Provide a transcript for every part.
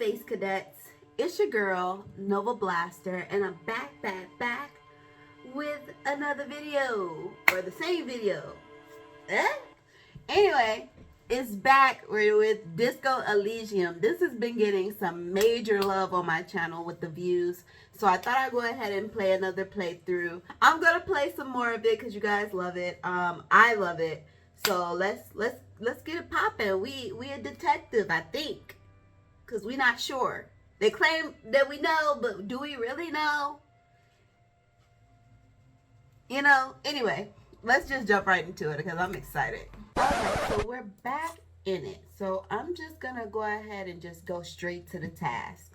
Space Cadets? It's your girl, NovaBlaStarr, and I'm back with another video, or the same video. Anyway, it's back. We're with Disco Elysium. This has been getting some major love on my channel with the views, so I thought I'd go ahead and play another playthrough. I'm gonna play some more of it because you guys love it. I love it. So let's get it popping. We a detective, I think, because we're not sure. They claim that we know, but do we really know? You know, anyway, let's just jump right into it because I'm excited. Okay, so we're back in it. So I'm just gonna go ahead and just go straight to the task,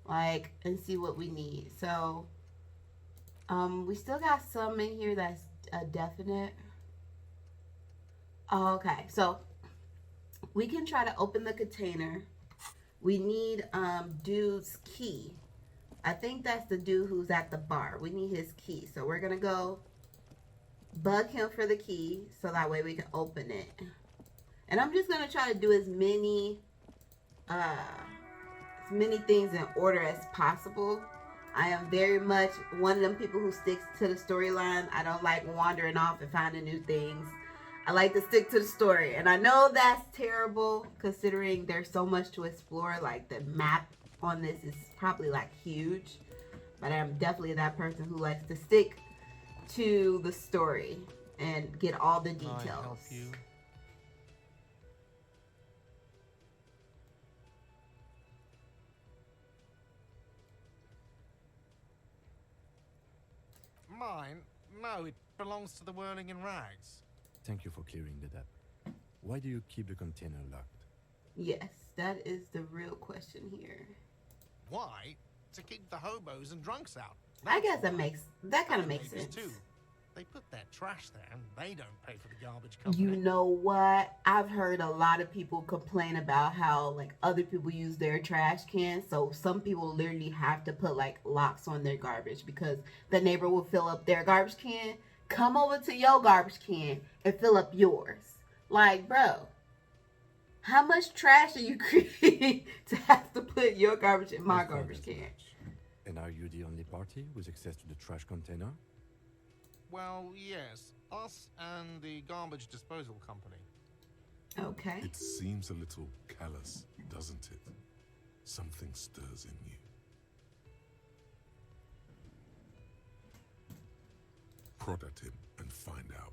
and see what we need. So we still got some in here that's a definite. Okay, so we can try to open the container. We need dude's key. I think that's the dude who's at the bar. We need his key. So we're gonna go bug him for the key so that way we can open it. And I'm just gonna try to do as many things in order as possible. I am very much one of them people who sticks to the storyline. I don't like wandering off and finding new things. I like to stick to the story. And I know that's terrible considering there's so much to explore. Like, the map on this is probably like huge. But I'm definitely that person who likes to stick to the story and get all the details. Can I help you? Mine? No, it belongs to the Whirling in Rags. Thank you for clearing that up. Why do you keep the container locked? Yes, that is the real question here. Why? To keep the hobos and drunks out. I guess that kind of makes sense. Too. They put their trash there and they don't pay for the garbage company. You know what? I've heard a lot of people complain about how other people use their trash cans. So some people literally have to put locks on their garbage because the neighbor will fill up their garbage can, come over to your garbage can and fill up yours. Like, bro, how much trash are you creating to have to put your garbage in my garbage can? And are you the only party with access to the trash container? Well, yes. Us and the garbage disposal company. Okay. It seems a little callous, doesn't it? Something stirs in you. Prod at him and find out.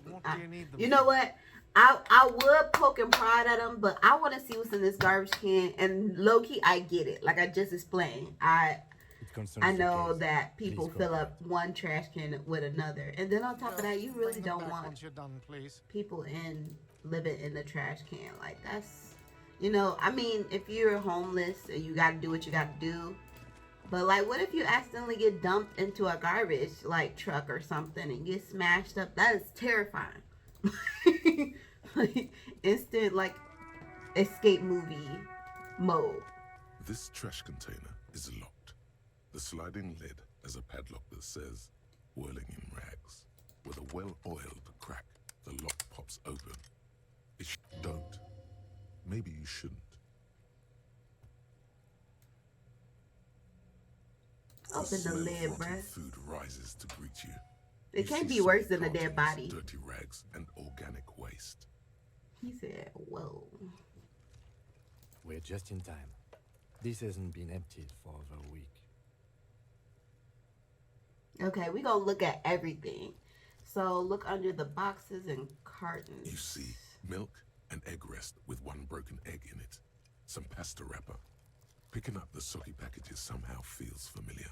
What do you need them You know what? I would poke and prod at him, but I want to see what's in this garbage can. And low-key, I get it. Like I just explained. I know that people fill up one trash can with another. And then on top of that, you really don't want people living in the trash can. Like, that's, I mean, if you're homeless and you got to do what you got to do. But, what if you accidentally get dumped into a garbage, truck or something and get smashed up? That is terrifying. Instant, escape movie mode. This trash container is locked. The sliding lid has a padlock that says Whirling in Rags. With a well-oiled crack, the lock pops open. Don't. Maybe you shouldn't. Open the lid, bruh. Food rises to greet you. It can't be worse than a dead body. Dirty rags and organic waste. He said, whoa. We're just in time. This hasn't been emptied for over a week. Okay, we're going to look at everything. So look under the boxes and cartons. You see milk and egg rest with one broken egg in it. Some pasta wrapper. Picking up the soggy packages somehow feels familiar.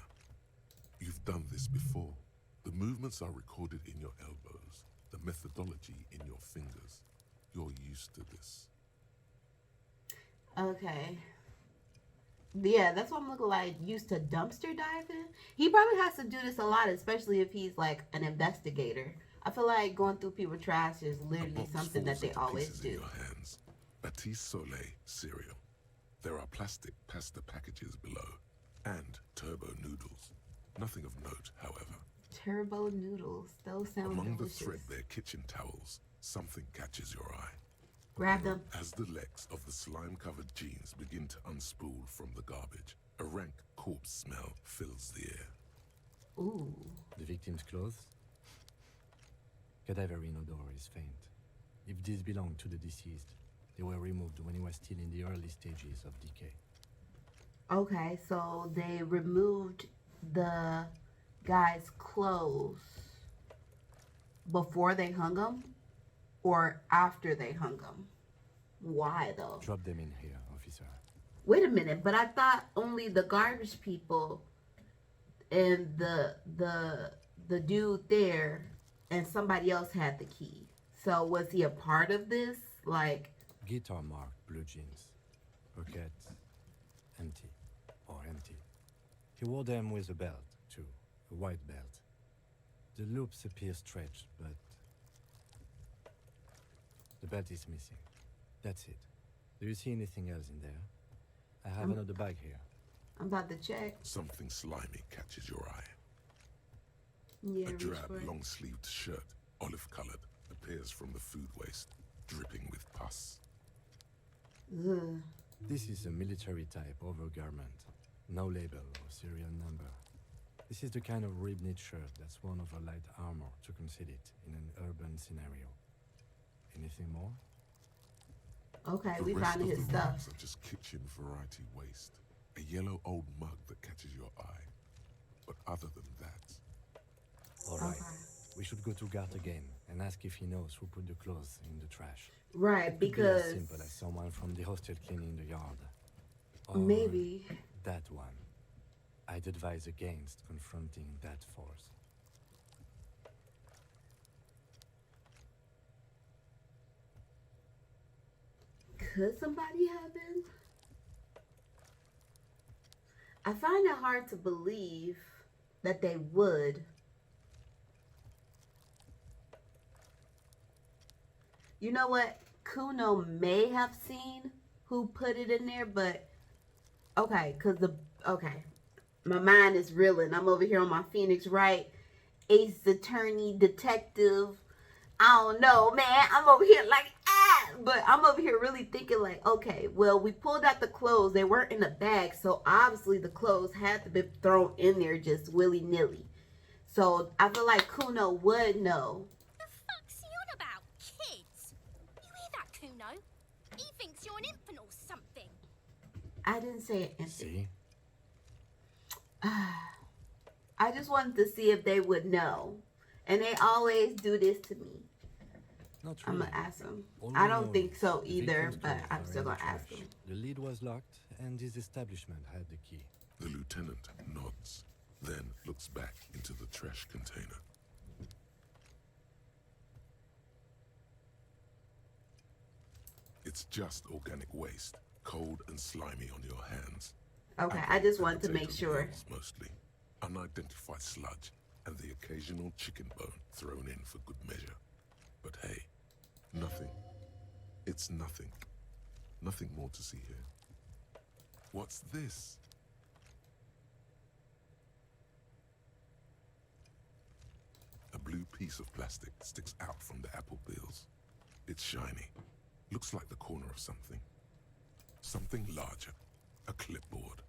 You've done this before. The movements are recorded in your elbows, the methodology in your fingers. You're used to this. Okay. Yeah, that's what I'm looking like. Used to dumpster diving. He probably has to do this a lot, especially if he's an investigator. I feel like going through people's trash is literally something that they always do. In your hands. Batiste Soleil cereal. There are plastic pasta packages below, and turbo noodles. Nothing of note, however. Turbo noodles. Those sound Among delicious. the threadbare kitchen towels, something catches your eye. Grab them. As the legs of the slime-covered jeans begin to unspool from the garbage, a rank corpse smell fills the air. Ooh. The victim's clothes? Cadaverine odor is faint. If these belong to the deceased, they were removed when he was still in the early stages of decay. Okay, so they removed the guy's clothes before they hung him or after they hung him? Why though? Drop them in here, officer. Wait a minute, but I thought only the garbage people and the dude there and somebody else had the key. So was he a part of this? Like, Guitar marked blue jeans. Pocket empty. Or empty. He wore them with a belt, too. A white belt. The loops appear stretched, but the belt is missing. That's it. Do you see anything else in there? I have another bag here. I'm about to check. Something slimy catches your eye. Yeah, A reach drab, for it. long-sleeved shirt, olive-colored, appears from the food waste, dripping with pus. Ugh. This is a military type overgarment. No label or serial number. This is the kind of rib-knit shirt that's worn over light armor to conceal it in an urban scenario. Anything more? Okay, The we rest found of his the stuff. rooms are just kitchen variety waste. A yellow old mug that catches your eye. But other than that, All right. Okay. We should go to Gart again and ask if he knows who put the clothes in the trash. Right, Could be because as simple as someone from the hostel cleaning the yard. Or maybe. that one. I'd advise against confronting that force. Could somebody have been? I find it hard to believe that they would. You know what? Kuno may have seen who put it in there, but okay, my mind is reeling. I'm over here on my Phoenix Wright, Ace Attorney, Detective. I don't know, man. I'm over here like, but I'm over here really thinking like, okay, well, we pulled out the clothes. They weren't in a bag, so obviously the clothes had to be thrown in there just willy-nilly. So I feel like Kuno would know. The fuck's he on about? Kids? You hear that, Kuno? He thinks you're an infant or something. I didn't say it. See? I just wanted to see if they would know. And they always do this to me. Not I'm really. going to ask them. All I we don't know think is so the either, victim's but clothes I'm are still in the going to ask trash. them. The lid was locked, and his establishment had the key. the lieutenant nods, then looks back into the trash container. It's just organic waste, cold and slimy on your hands. Okay, Apple I just and wanted to make potato sure. peels mostly. Unidentified sludge, and the occasional chicken bone thrown in for good measure. But hey, nothing. It's nothing. Nothing more to see here. What's this? A blue piece of plastic sticks out from the apple peels. It's shiny. Looks like the corner of something. Something larger. A clipboard.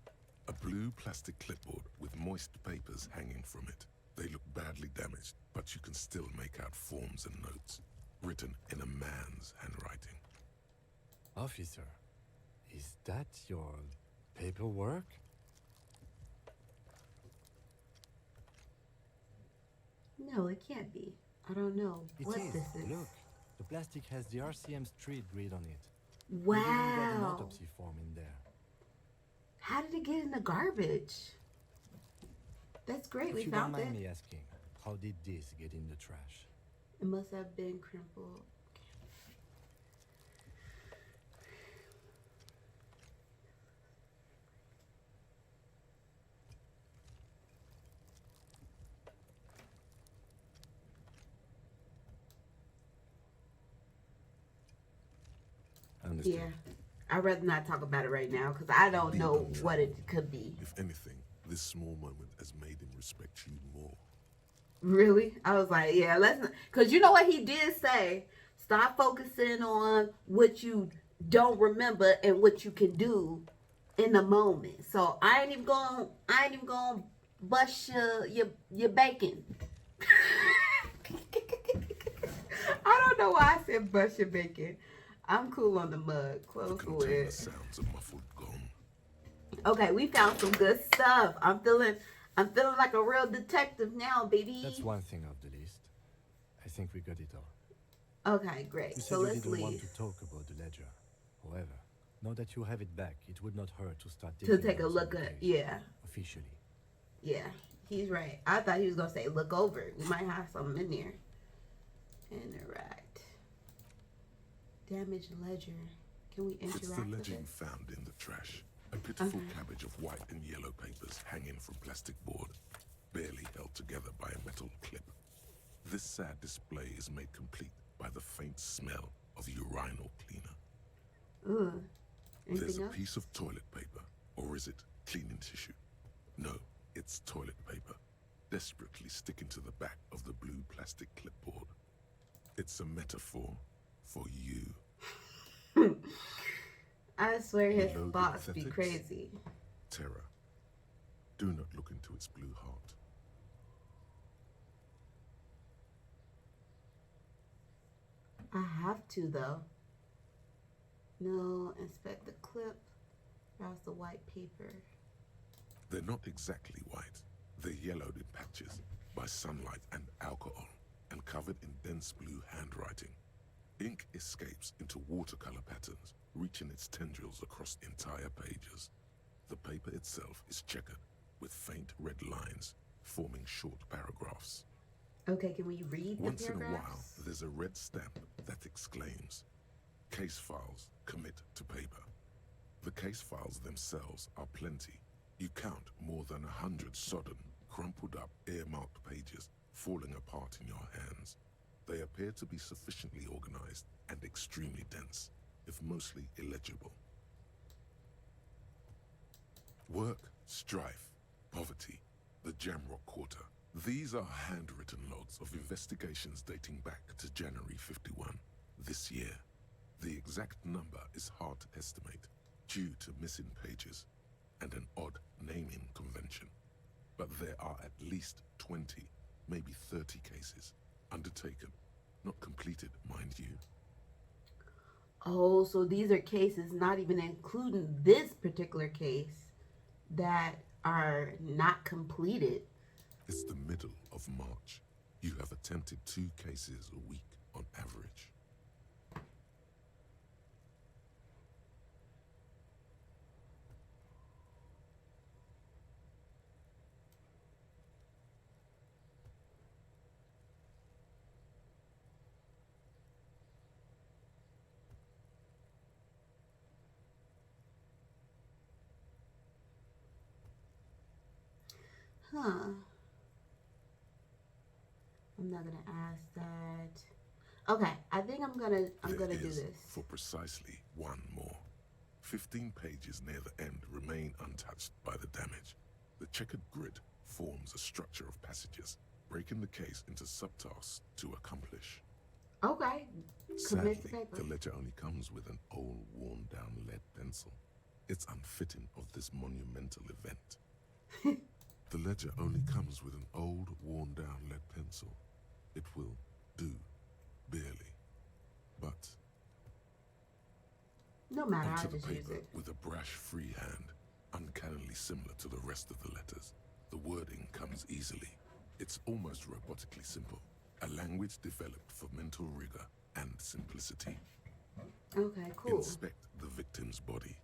A blue plastic clipboard with moist papers hanging from it. They look badly damaged, but you can still make out forms and notes, written in a man's handwriting. Officer, is that your paperwork? No, it can't be. I don't know It what is. this is. Look, the plastic has the RCM street grid on it. We even got an Wow. autopsy form in there. How did it get in the garbage? That's great. If We you don't found mind it. me asking, how did this get in the trash? It must have been crumpled. Understood. Yeah. I'd rather not talk about it right now because I don't Be know untrue. what it could be. If anything, this small moment has made him respect you more. Really? I was like, yeah, let's not. Because you know what he did say? Stop focusing on what you don't remember and what you can do in the moment. So I ain't even gonna bust your bacon. I don't know why I said bust your bacon. I'm cool on the mug. Close The the container lid. sounds a muffled gong. Okay, we found some good stuff. I'm feeling like a real detective now, baby. That's one thing off the list. I think we got it all. Okay, great. You So said you let's didn't want leave. to talk about the ledger. However, now that you have it back, it would not hurt to start To taking take a notes on look the at, case, yeah. officially. Yeah, he's right. I thought he was gonna say look over it. We might have something in there. Interact. Damaged ledger. Can we interact It's the with ledger it? you found in the trash. A pitiful cabbage of white and yellow papers hanging from plastic board, barely held together by a metal clip. This sad display is made complete by the faint smell of urinal cleaner. Ooh. There's Anything a else? piece of toilet paper, or is it cleaning tissue? No, it's toilet paper, desperately sticking to the back of the blue plastic clipboard. It's a metaphor for you. I swear his Below the thoughts be pathetics, crazy. Terror. Do not look into its blue heart. I have to though. No, inspect the clip. Browse the white paper. They're not exactly white. They're yellowed in patches by sunlight and alcohol and covered in dense blue handwriting. Ink escapes into watercolor patterns, reaching its tendrils across entire pages. The paper itself is checkered with faint red lines, forming short paragraphs. Okay, can we read the Once in a while, paragraphs? there's a red stamp that exclaims, "Case files, commit to paper." The case files themselves are plenty. You count more than 100 sodden, crumpled up, earmarked pages falling apart in your hands. They appear to be sufficiently organized and extremely dense, if mostly illegible. Work, strife, poverty, the Jamrock Quarter. These are handwritten logs of investigations dating back to January 51, this year. The exact number is hard to estimate due to missing pages and an odd naming convention. But there are at least 20, maybe 30 cases undertaken, not completed, mind you. Oh, so these are cases not even including this particular case that are not completed. It's the middle of March. You have attempted 2 cases a week on average. Huh. I'm not gonna ask that. Okay, I think I'm gonna There do is, this. for precisely one more. 15 pages near the end remain untouched by the damage. The checkered grid forms a structure of passages, breaking the case into subtasks to accomplish. Okay. Commit to Sadly, paper. the ledger only comes with an old, worn-down lead pencil. It's unfitting of this monumental event. The ledger only comes with an old, worn-down lead pencil. It will do, barely. But No matter, onto I the just use paper it. with a brash free hand, uncannily similar to the rest of the letters. The wording comes easily. It's almost robotically simple, a language developed for mental rigor and simplicity. Okay, cool. Inspect the victim's body.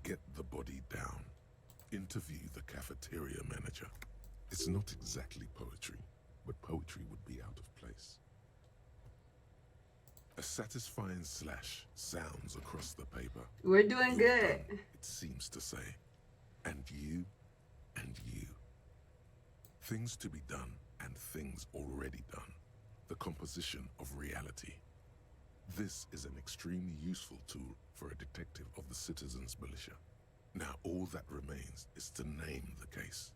Get the body down. Interview the cafeteria manager. It's not exactly poetry, but poetry would be out of place. A satisfying slash sounds across the paper. We're doing You're good. done, it seems to say. And you, and you. Things to be done and things already done. The composition of reality. This is an extremely useful tool for a detective of the Citizens Militia. Now all that remains is to name the case.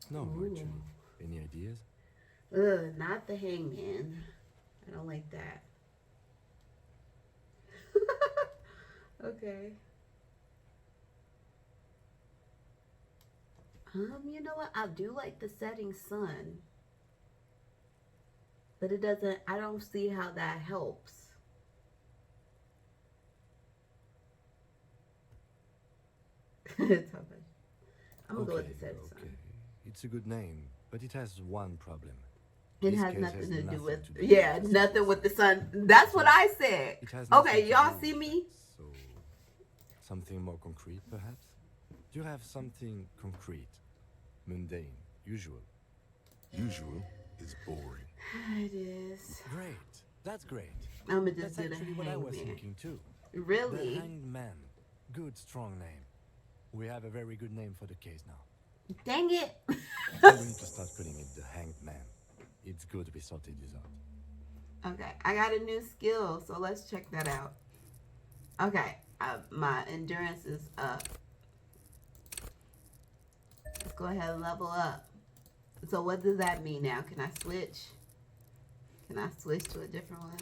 No, Marjorie. Any ideas? Ugh, not the hangman. I don't like that. Okay. You know what? I do like the setting sun. But it doesn't, I don't see how that helps. It's okay. I'm gonna go with the setting sun. It's a good name, but it has one problem. It This has case nothing to do with, the yeah, sun. nothing with the sun. That's what I said. It has Okay, nothing to y'all do see with me? that. So, something more concrete, perhaps? Do you have something concrete, mundane, usual? Usual is boring. It is. Great. That's great. I'm gonna just That's do the actually what I was hangman. thinking too. The Really? Hanged Man. Good, strong name. We have a very good name for the case now. Dang it. I'm going to start calling it the Hanged Man. It's good we sorted this out. Okay, I got a new skill, so let's check that out. Okay, my endurance is up. Let's go ahead and level up. So what does that mean now? Can I switch? Can I switch to a different one?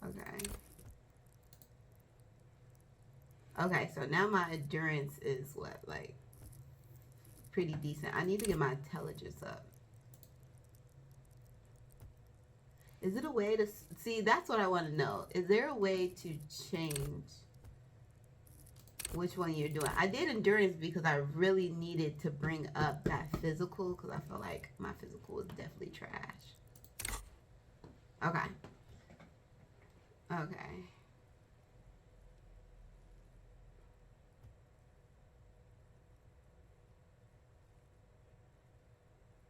Okay. Okay, so now my endurance is what, like, pretty decent. I need to get my intelligence up. Is it a way to see? That's what I want to know. Is there a way to change which one you're doing? I did endurance because I really needed to bring up that physical because I feel like my physical was definitely trash. Okay. Okay.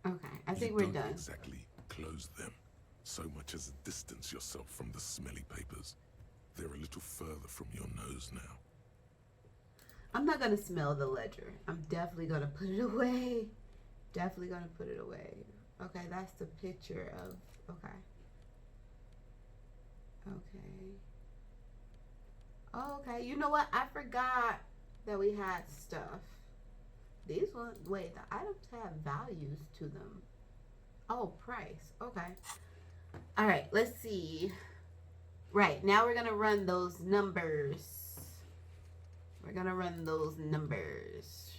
Okay, I think we're You done. don't exactly close them, so much as distance yourself from the smelly papers. They're a little further from your nose now. I'm not going to smell the ledger. I'm definitely going to put it away. Definitely going to put it away. Okay, that's the picture of, okay. Okay. Oh, okay. You know what? I forgot that we had stuff. These ones, wait, the items have values to them. Oh, price. Okay. All right, let's see. Right, now we're going to run those numbers. We're going to run those numbers.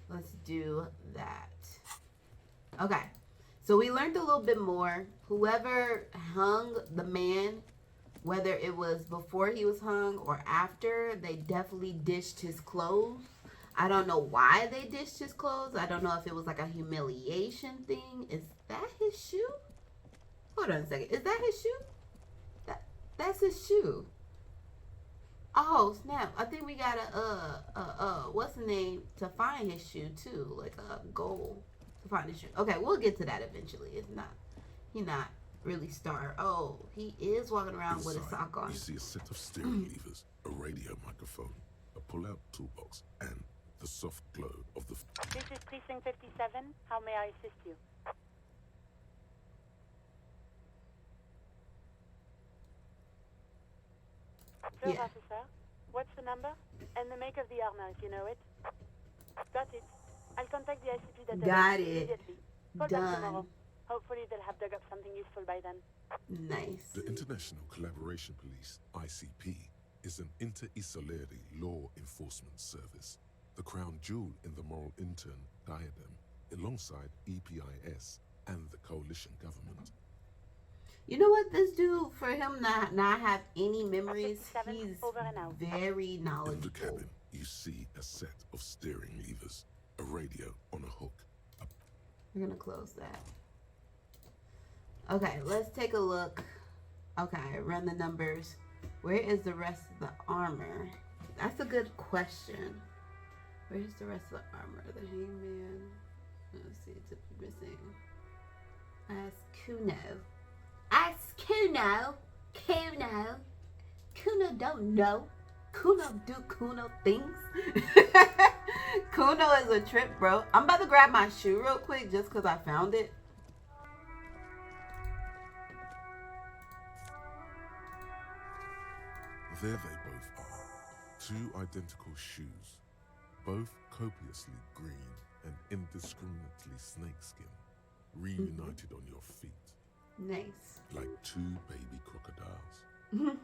Let's do that. Okay. So we learned a little bit more. Whoever hung the man, whether it was before he was hung or after, they definitely dished his clothes. I don't know why they dished his clothes. I don't know if it was like a humiliation thing. Is that his shoe? Hold on a second. Is that his shoe? That's his shoe. Oh, snap. I think we got what's the name to find his shoe too. Like a goal to find his shoe. Okay, we'll get to that eventually. It's not, he not really starved. Oh, he is walking around with a sock on. You see a set of steering levers, a radio microphone, a pull-out toolbox, and the soft glow of the... This is Precinct 57. How may I assist you? First Yeah. officer, what's the number? And the make of the armor, if you know it. Got it. I'll contact the ICP database Got it. immediately. Call back Done. tomorrow. Hopefully they'll have dug up something useful by then. Nice. The International Collaboration Police, ICP, is an inter-Isolari law enforcement service, the crown jewel in the moral intern diadem, alongside EPIS and the coalition government. You know what? This dude, for him not have any memories, 57, he's over and out. very In the knowledgeable. cabin, you see a set of steering levers, a radio on a hook, We're gonna close that. Okay, let's take a look. Okay, run the numbers. Where is the rest of the armor? That's a good question. Where's the rest of the armor? The hangman. Let's see, it's missing. Ask Kuno. Ask Kuno. Kuno. Kuno don't know. Kuno do Kuno things. Kuno is a trip, bro. I'm about to grab my shoe real quick just because I found it. There they both are. Two identical shoes, both copiously green and indiscriminately snakeskin, reunited on your feet. Nice. like 2 baby crocodiles.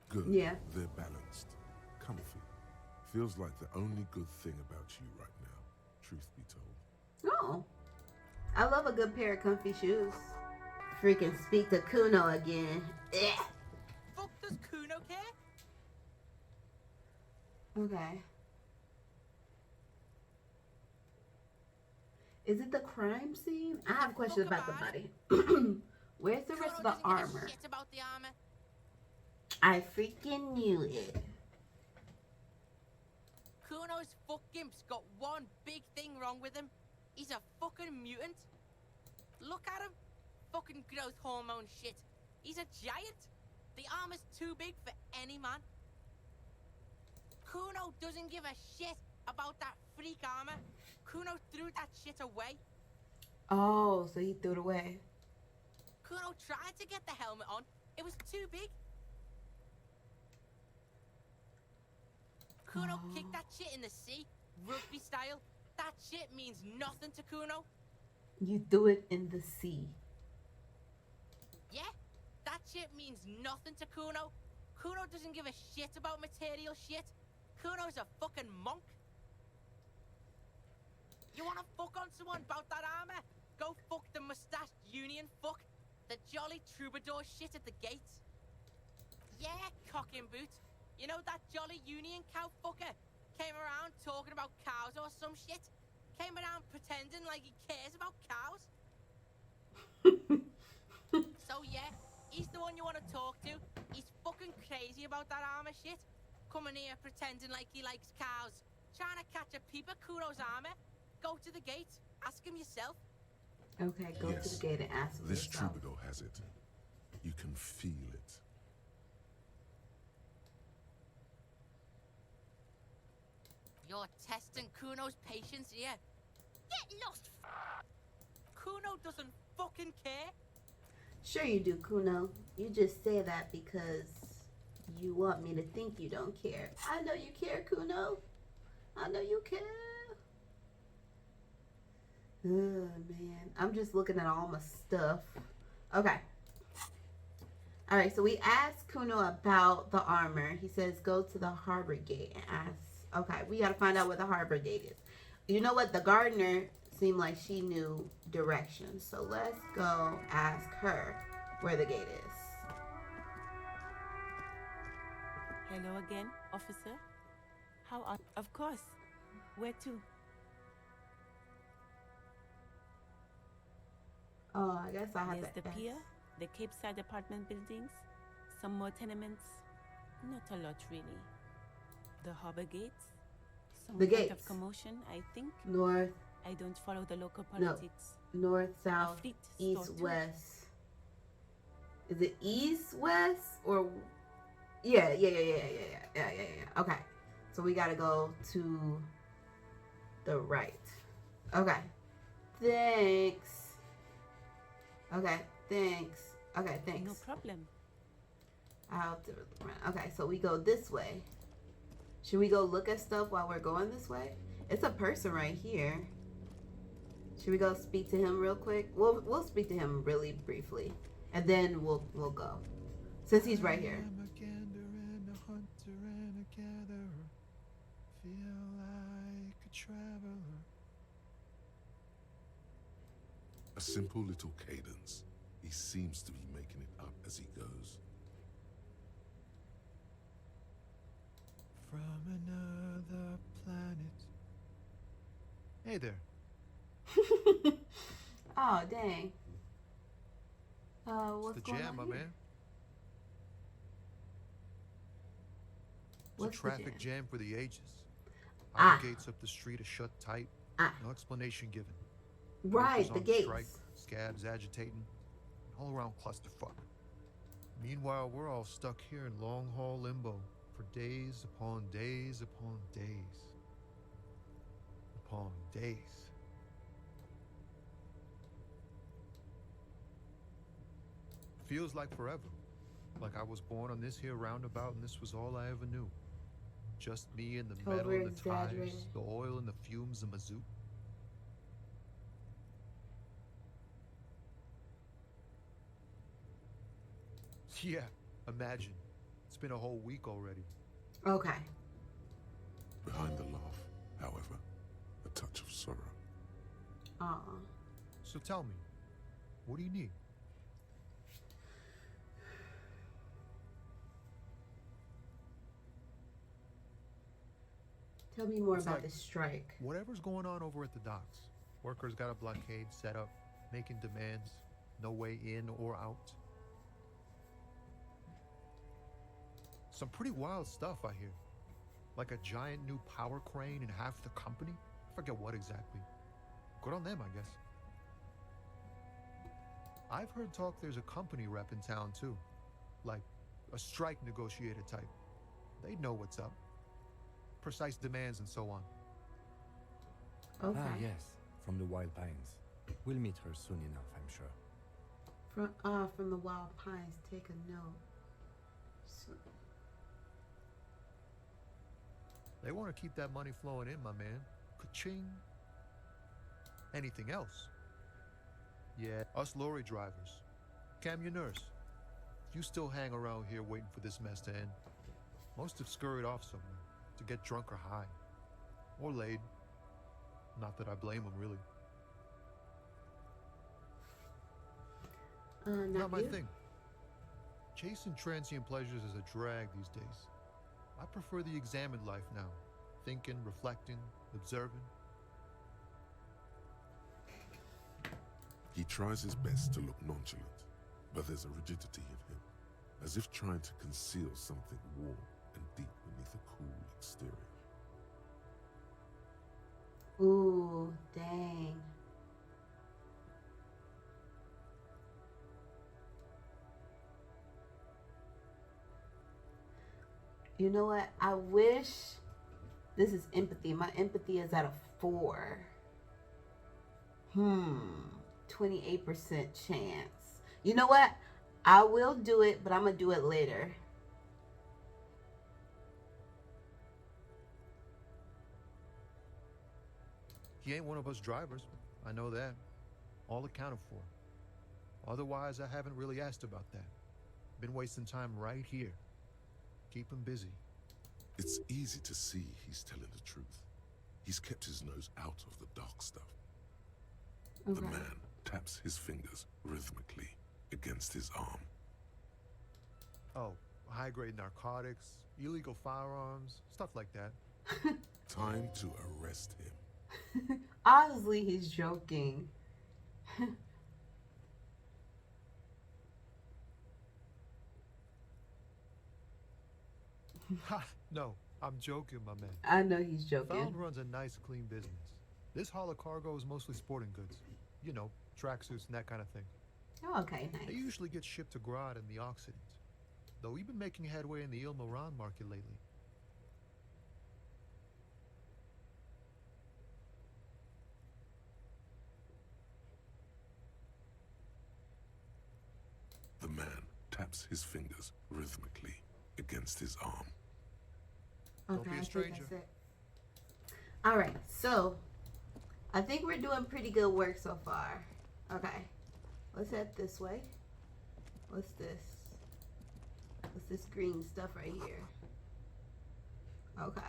Good. Yeah. They're balanced, comfy. Feels like the only good thing about you right now, truth be told. Oh. I love a good pair of comfy shoes. Freaking speak to Kuno again. Ugh. Fuck does Kuno care? Okay. Is it the crime scene? I have questions about the body. Where's the rest of the Kuno doesn't give armor? a shit about the armor. I freaking knew it. Kuno's fuckgimp's got one big thing wrong with him. He's a fucking mutant. Look at him. Fucking growth hormone shit. He's a giant. The armor's too big for any man. Kuno doesn't give a shit about that freak armor. Kuno threw that shit away. Oh, so he threw it away. Kuno tried to get the helmet on. It was too big. Kuno kicked that shit in the sea, rugby style. That shit means nothing to Kuno. You threw it in the sea. Yeah, that shit means nothing to Kuno. Kuno doesn't give a shit about material shit. Kuno's a fucking monk. You wanna fuck on someone about that armor? Go fuck the mustached union fuck. The jolly troubadour shit at the gates. Yeah, cock and boot. You know that jolly union cow fucker? Came around talking about cows or some shit? Came around pretending like he cares about cows? So yeah, he's the one you want to talk to. He's fucking crazy about that armor shit. Coming here pretending like he likes cows. Trying to catch a peep at Kuno's armor. Go to the gate. Ask him yourself. Okay, go to the gate and ask him This yourself. troubadour has it. You can feel it. You're testing Kuno's patience here. Get lost. Kuno doesn't fucking care. Sure you do, Kuno. You just say that because you want me to think you don't care. I know you care, Kuno. I know you care. Oh, man. I'm just looking at all my stuff. Okay. All right, so we asked Kuno about the armor. He says go to the harbor gate and ask. Okay, we got to find out where the harbor gate is. You know what? The gardener seemed like she knew directions. So let's go ask her where the gate is. Hello again, officer. How are... Of course. Where to? Oh, I guess I have There's to the pier, the Cape Side apartment buildings, some more tenements. Not a lot, really. The harbor gates. Some The kind gates. of commotion, I think. North, I don't follow the local No. politics. north, south, fleet east, store too. west. Is it east, west, or... Yeah. Okay. So we gotta go to the right. Okay. Thanks. Okay, thanks. Okay, thanks. No problem. Okay, so we go this way. Should we go look at stuff while we're going this way? It's a person right here. Should we go speak to him real quick? We'll speak to him really briefly, and then we'll go. Since he's right here. I'm a gander and a hunter and a gatherer. Feel like a traveler. A simple little cadence. He seems to be making it up as he goes. From another planet. Hey there. Oh dang. What's The going jam, on my here? man. It's What's a the traffic jam? jam for the ages. Ah. Our gates up the street are shut tight. Ah. No explanation given. Right, Workers the on gates. Strike, scabs agitating. All around clusterfuck. Meanwhile, we're all stuck here in long haul limbo for days upon days upon days. Upon days. Feels like forever. Like I was born on this here roundabout and this was all I ever knew. Just me and the metal and the tires, Over-exaggerated. the oil and the fumes of mazout. Yeah, imagine. It's been a whole week already. Okay. Behind the laugh, however, a touch of sorrow. Aw. So tell me, what do you need? Tell me more It's about like- this strike. Whatever's going on over at the docks. Workers got a blockade set up, making demands, no way in or out. Some pretty wild stuff, I hear. Like a giant new power crane in half the company? I forget what exactly. Good on them, I guess. I've heard talk there's a company rep in town, too. Like, a strike negotiator type. They'd know what's up. Precise demands and so on. Okay. Ah, yes, from the Wild Pines. We'll meet her soon enough, I'm sure. From the Wild Pines, take a note. So, They want to keep that money flowing in, my man. Ka-ching. Anything else? Yeah, us lorry drivers. Cam, your nurse. You still hang around here waiting for this mess to end. Most have scurried off somewhere to get drunk or high. Or laid. Not that I blame them, really. Not my you? thing. Chasing transient pleasures is a drag these days. I prefer the examined life now. Thinking, reflecting, observing. He tries his best to look nonchalant, but there's a rigidity in him, as if trying to conceal something warm and deep beneath a cool exterior. Ooh, dang. You know what? I wish this is empathy. My empathy is at a 4. 28% chance. You know what? I will do it, but I'm going to do it later. He ain't one of us drivers. I know that. All accounted for. Otherwise, I haven't really asked about that. Been wasting time right here. Keep him busy. It's easy to see he's telling the truth. He's kept his nose out of the dark stuff. The Okay. man taps his fingers rhythmically against his arm. Oh, high-grade narcotics, illegal firearms, stuff like that. Time to arrest him. Honestly, he's joking. Ha! No, I'm joking, my man. I know he's joking. Found runs a nice, clean business. This haul of cargo is mostly sporting goods. You know, tracksuits and that kind of thing. Oh, okay, They nice. usually get shipped to Grad and the Occident. Though we've been making headway in the Il Moran market lately. The man taps his fingers rhythmically against his arm. Don't be a I think stranger. that's it. All right, so I think we're doing pretty good work so far. Okay, let's head this way. What's this? What's this green stuff right here? Okay.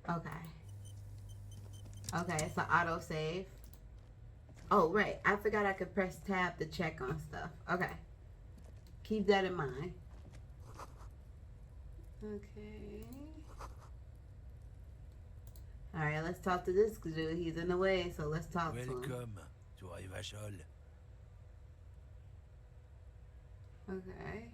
Okay. Okay, it's an autosave. Oh, right. I forgot I could press tab to check on stuff. Okay. Keep that in mind. Okay. Alright, let's talk to this dude. He's in the way, so let's talk to him. Welcome to Rivachol. Okay.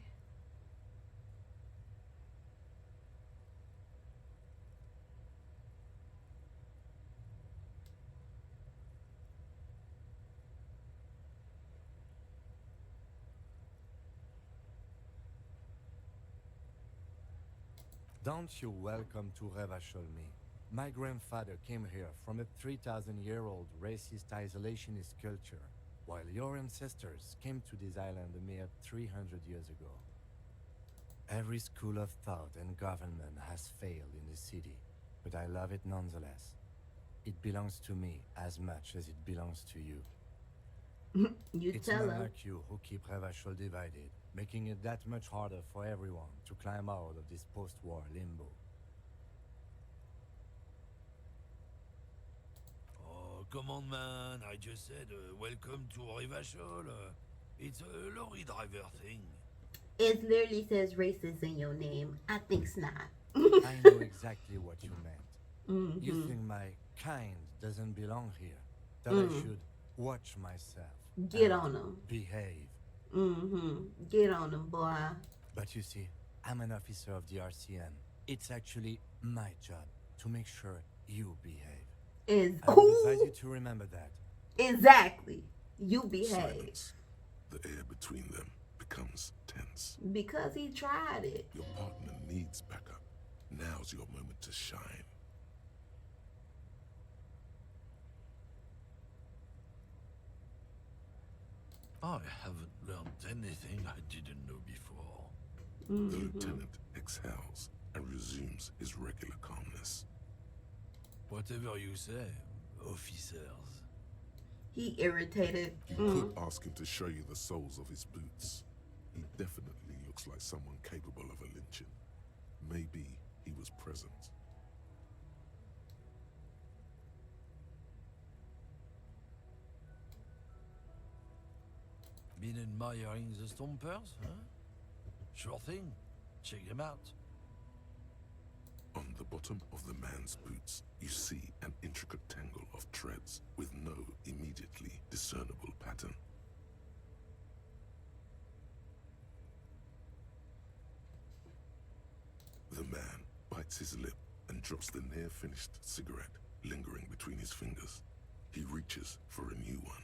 Don't you welcome to Revachol me. My grandfather came here from a 3,000-year-old racist isolationist culture, while your ancestors came to this island a mere 300 years ago. Every school of thought and government has failed in the city, but I love it nonetheless. It belongs to me as much as it belongs to you. You It's tell men him. like you who keep Revachol divided, making it that much harder for everyone to climb out of this post-war limbo. Oh, come on, man. I just said welcome to Rivachol. It's a lorry driver thing. It literally says racist in your name. I think's not. I know exactly what you meant. You Mm-hmm. think my kind doesn't belong here, that I should watch myself Get and on them. behave. Mm-hmm. Get on them, boy. But you see, I'm an officer of the RCM. It's actually my job to make sure you behave. I would advise you to remember that. Exactly. You behave. Silence. The air between them becomes tense. Because he tried it. Your partner needs backup. Now's your moment to shine. I haven't learned anything I didn't know before. The lieutenant exhales and resumes his regular calmness. Whatever you say, officers. He irritated. You could ask him to show you the soles of his boots. He definitely looks like someone capable of a lynching. Maybe he was present. Been admiring the Stompers, huh? Sure thing. Check them out. On the bottom of the man's boots, you see an intricate tangle of treads with no immediately discernible pattern. The man bites his lip and drops the near-finished cigarette lingering between his fingers. He reaches for a new one.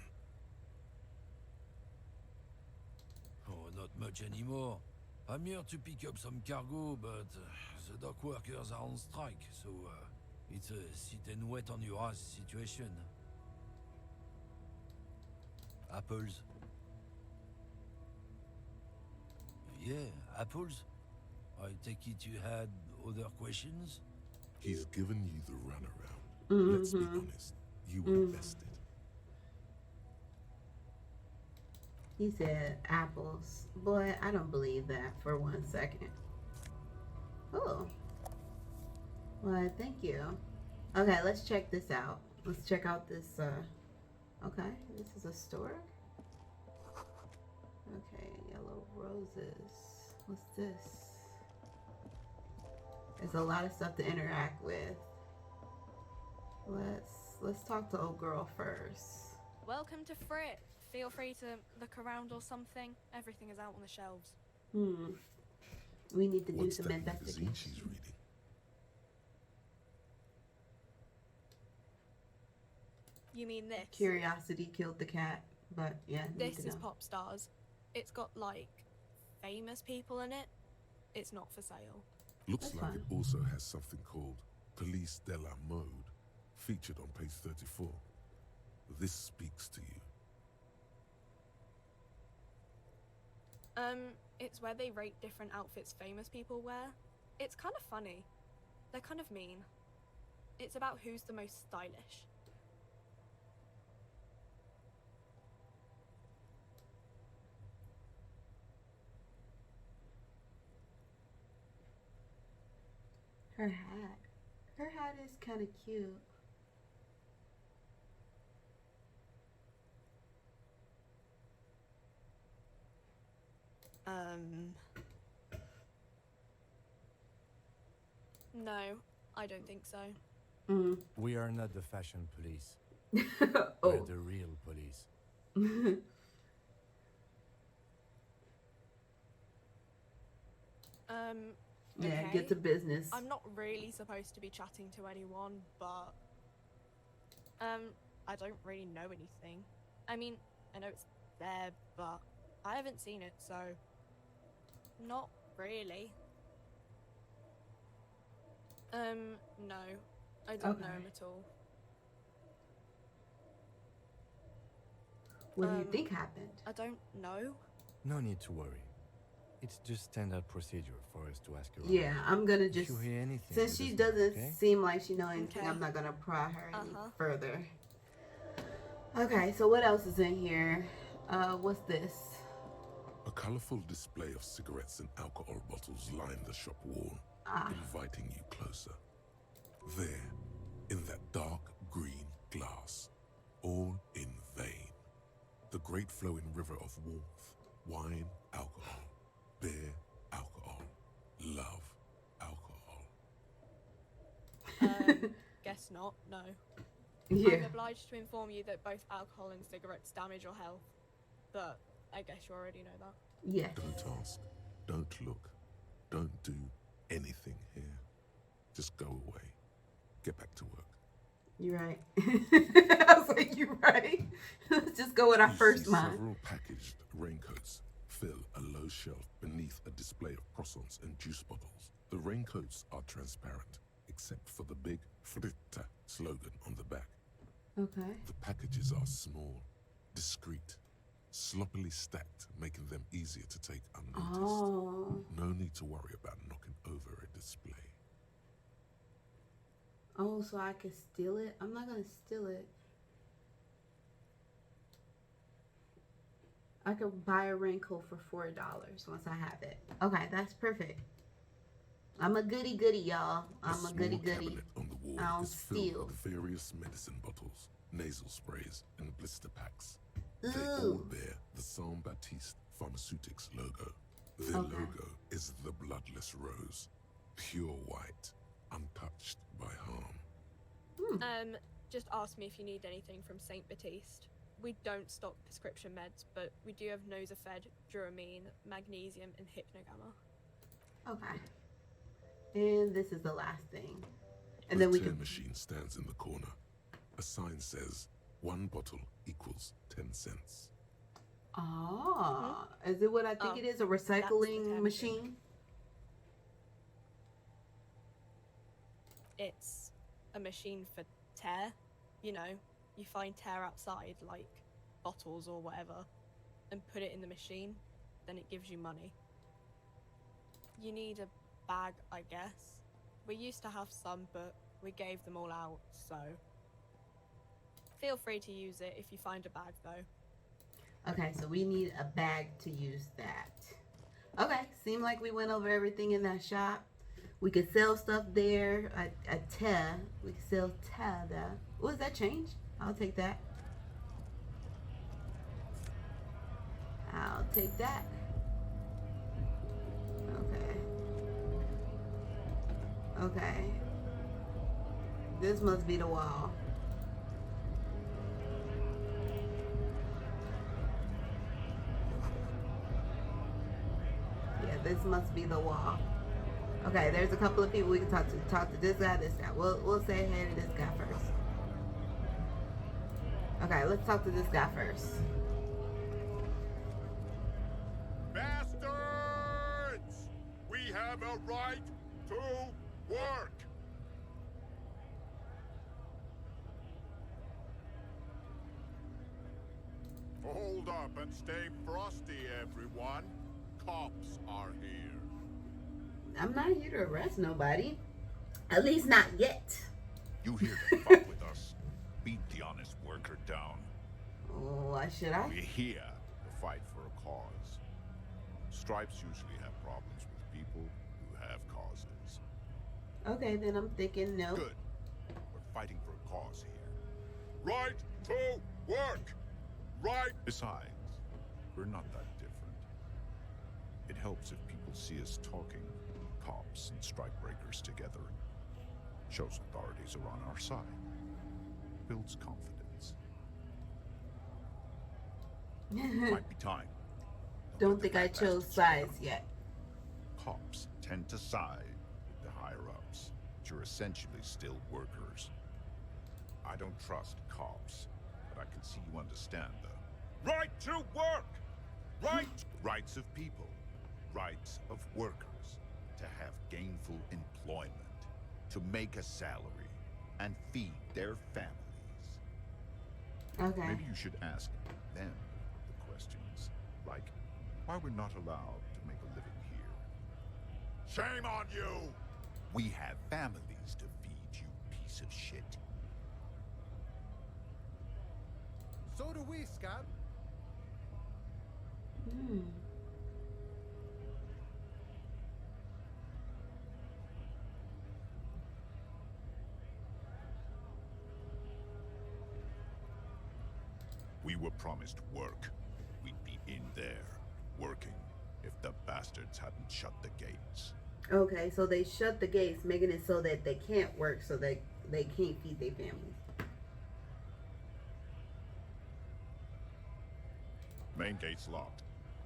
Oh, not much anymore. I'm here to pick up some cargo, but the dock workers are on strike, so it's a sit and wait on your ass situation. Apples. Yeah, apples. I take it you had other questions? He's given you the runaround. Let's be honest, you were invested. He said apples. Boy, I don't believe that for 1 second. Oh. Well, thank you. Okay, let's check this out. Let's check out this, okay, this is a store. Okay, yellow roses. What's this? There's a lot of stuff to interact with. Let's talk to old girl first. Welcome to Frit. Feel free to look around or something. Everything is out on the shelves. We need to do What's some that magazine investigation. she's reading? You mean this? Curiosity killed the cat, but yeah. need This to is know. Pop Stars. It's got like famous people in it. It's not for sale. Looks That's like fine. it also has something called Police de la Mode, featured on page 34. This speaks to you. It's where they rate different outfits famous people wear. It's kind of funny. They're kind of mean. It's about who's the most stylish. Her hat. Her hat is kind of cute. No, I don't think so. We are not the fashion police. We're Oh. the real police. Yeah, Okay. get to business. I'm not really supposed to be chatting to anyone, but I don't really know anything. I mean, I know it's there, but I haven't seen it, so not really. No, I don't know Okay. him at all. What do you think happened? I don't know. No need to worry. It's just standard procedure for us to ask her. Yeah, I'm gonna If just, you hear anything, since she let us know, doesn't okay? seem like she knows anything, Okay. I'm not gonna pry her any Uh-huh. further. Okay, so what else is in here? What's this? A colorful display of cigarettes and alcohol bottles line the shop wall, inviting you closer. There, in that dark green glass, all in vain. The great flowing river of warmth, wine, alcohol, beer, alcohol, love, alcohol. Guess not, no. Yeah. I'm obliged to inform you that both alcohol and cigarettes damage your health. But I guess you already know that. Yes. Don't ask, don't look, don't do anything here. Just go away. Get back to work. You're right. I was like, you're right. Let's just go with our first see mind. several packaged raincoats fill a low shelf beneath a display of croissants and juice bottles. The raincoats are transparent, except for the big Fritta slogan on the back. Okay. The packages are small, discreet, sloppily stacked, making them easier to take unnoticed. Oh. No need to worry about knocking over a display. Oh, so I can steal it? I'm not gonna steal it. I could buy a raincoat for $4 once I have it. Okay, that's perfect. I'm a goody goody, y'all. I'm a goody goody. Cabinet on the wall I don't is filled steal. with various medicine bottles, nasal sprays, and blister packs. They all Ooh. bear the Saint Baptiste Pharmaceutics logo. Their Okay. logo is the bloodless rose, pure white, untouched by harm. Just ask me if you need anything from Saint Baptiste. We don't stock prescription meds, but we do have Nosafed, Duramine, Magnesium, and Hypnogamma. Okay. And this is the last thing. And The then we tin can. machine stands in the corner. A sign says 1 bottle equals 10 cents. Oh, is it what I think Oh, it is? A that's the recycling tab machine? It's a machine for tear. You know, you find tear outside, like bottles or whatever, and put it in the machine, then it gives you money. You need a bag, I guess. We used to have some, but we gave them all out, so feel free to use it if you find a bag, though. Okay, so we need a bag to use that. Okay, seemed like we went over everything in that shop. We could sell stuff there. A tear. We could sell tear there. Was that change? I'll take that. I'll take that. Okay. Okay. This must be the wall. Yeah, this must be the wall. Okay, there's a couple of people we can talk to. Talk to this guy, this guy. We'll say hey to this guy first. Okay, let's talk to this guy first. Bastards! We have a right to work! Hold up and stay frosty, everyone. Cops are here. I'm not here to arrest nobody. At least not yet. You here to fuck with us? Beat the honest worker down. Oh, why should I? We're here to fight for a cause. Stripes usually have problems with people who have causes. Okay, then I'm thinking no. Good. We're fighting for a cause here. Right to work! Right! Besides, we're not that different. It helps if people see us talking, cops and strikebreakers together. Shows authorities are on our side. Builds confidence. Might be time. Don't think I chose sides yet. Cops tend to side with the higher-ups, but you're essentially still workers. I don't trust cops, but I can see you understand the right to work! Rights of people, rights of workers, to have gainful employment, to make a salary, and feed their families. Okay. Maybe you should ask them the questions, like why we're not allowed to make a living Shame on you! We have families to feed, you piece of shit. So do we, Scab. Hmm. We were promised work. We'd be in there, working, if the bastards hadn't shut the gates. Okay, so they shut the gates, making it so that they can't work, so that they can't feed their families. Main gate's locked.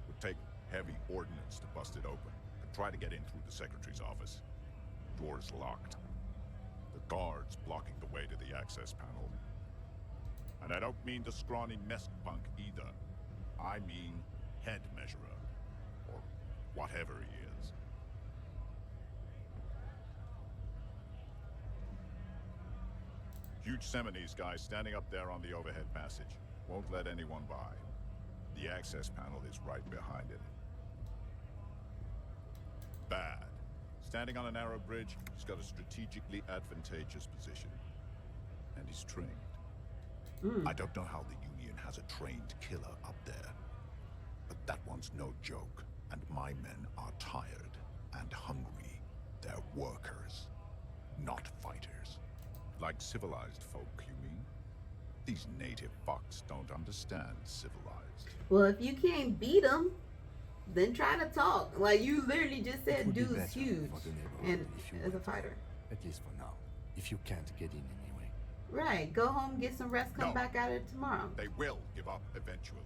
Would take heavy ordnance to bust it open. Could try to get in through the secretary's office. Door's locked. The guard's blocking the way to the access panel. And I don't mean the scrawny mess punk either. I mean head measurer. Or whatever he is. Huge Seminese guy standing up there on the overhead passage. Won't let anyone by. The access panel is right behind it. Bad. Standing on a narrow bridge, he's got a strategically advantageous position. And he's trained. I don't know how the Union has a trained killer up there. But that one's no joke. And my men are tired and hungry. They're workers, not fighters. Like civilized folk, you mean? These native fucks don't understand civilized. Well, if you can't beat them, then try to talk. Like you literally just It said, would be dude's better huge for the neighborhood and if you as a went, fighter. At least for now. If you can't get in anyway. Right. Go home, get some rest, come No. back at it tomorrow. They will give up eventually.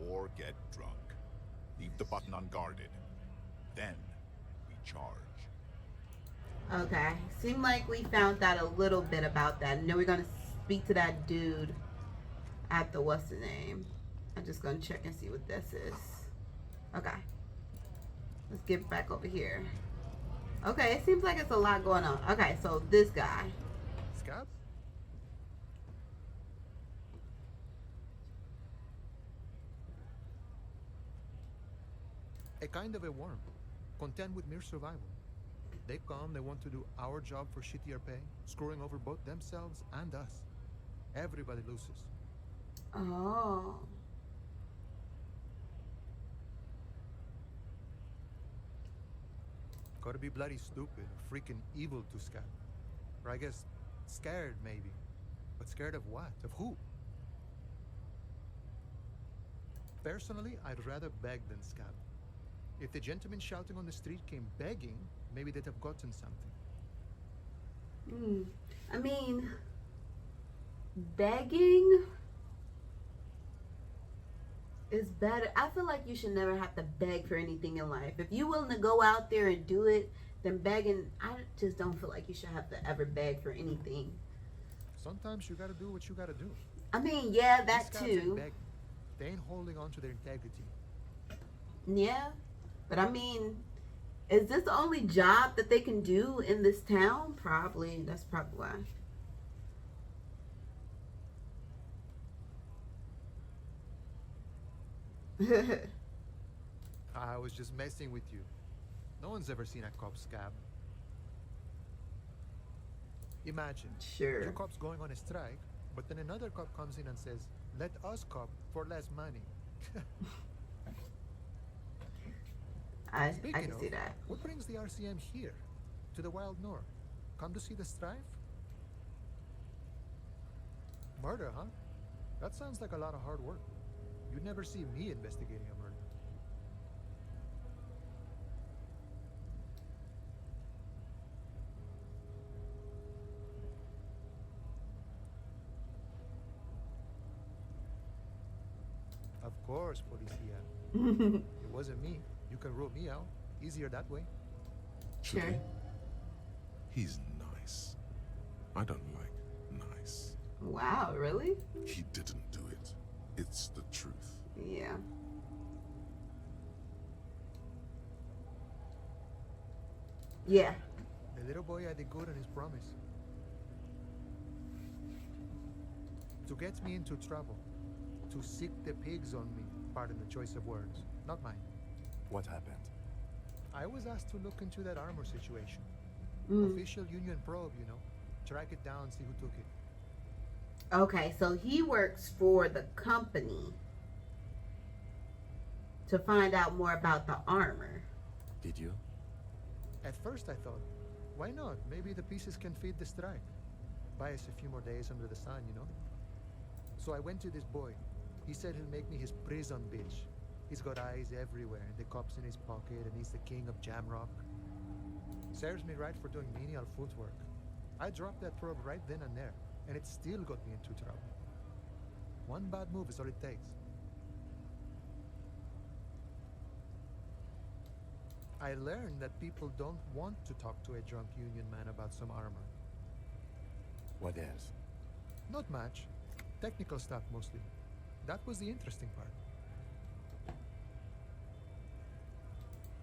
Or get drunk. Leave the button unguarded. Then we charge. Okay. Seemed like we found out a little bit about that. And then we're gonna speak to that dude at the what's the name. I'm just gonna check and see what this is. Okay. Let's get back over here. Okay, it seems like it's a lot going on. Okay, so this guy. Scab? A kind of a worm, content with mere survival. They come, they want to do our job for shittier pay, screwing over both themselves and us. Everybody loses. Oh. Gotta be bloody stupid or freaking evil to Scab. Or I guess scared, maybe. But scared of what? Of who? Personally, I'd rather beg than scab. If the gentleman shouting on the street came begging, maybe they'd have gotten something. I mean, begging is better. I feel like you should never have to beg for anything in life. If you're willing to go out there and do it, then begging, I just don't feel like you should have to ever beg for anything. Sometimes you gotta do what you gotta do. I mean, yeah, that These guys ain't too. begging. They ain't holding on to their integrity. Yeah, but I mean, is this the only job that they can do in this town? Probably. That's probably why. I was just messing with you. No one's ever seen a cop scab. Imagine. Sure. Two cops going on a strike, but then another cop comes in and says, "Let us cop for less money." I Speaking can of, see that. what brings the RCM here? To the Wild North? Come to see the strife? Murder, huh? That sounds like a lot of hard work. You'd never see me investigating a murder. Of course, Policia. It wasn't me. You can rule me out. Easier that way. Sure. Should we? He's nice. I don't like nice. Wow, really? He didn't do it. It's the truth. Yeah. Yeah. The little boy had the good on his promise. To get me into trouble. To sick the pigs on me. Pardon the choice of words. Not mine. What happened? I was asked to look into that armor situation. Mm. Official Union probe, you know. Track it down, see who took it. Okay, so he works for the company to find out more about the armor. Did you? At first I thought, why not? Maybe the pieces can feed the strike. Buy us a few more days under the sun, you know? So I went to this boy. He said he'll make me his prison bitch. He's got eyes everywhere, and the cops in his pocket, and he's the king of Jamrock. Serves me right for doing menial footwork. I dropped that probe right then and there, and it still got me into trouble. One bad move is all it takes. I learned that people don't want to talk to a drunk Union man about some armor. What else? Not much. Technical stuff mostly. That was the interesting part.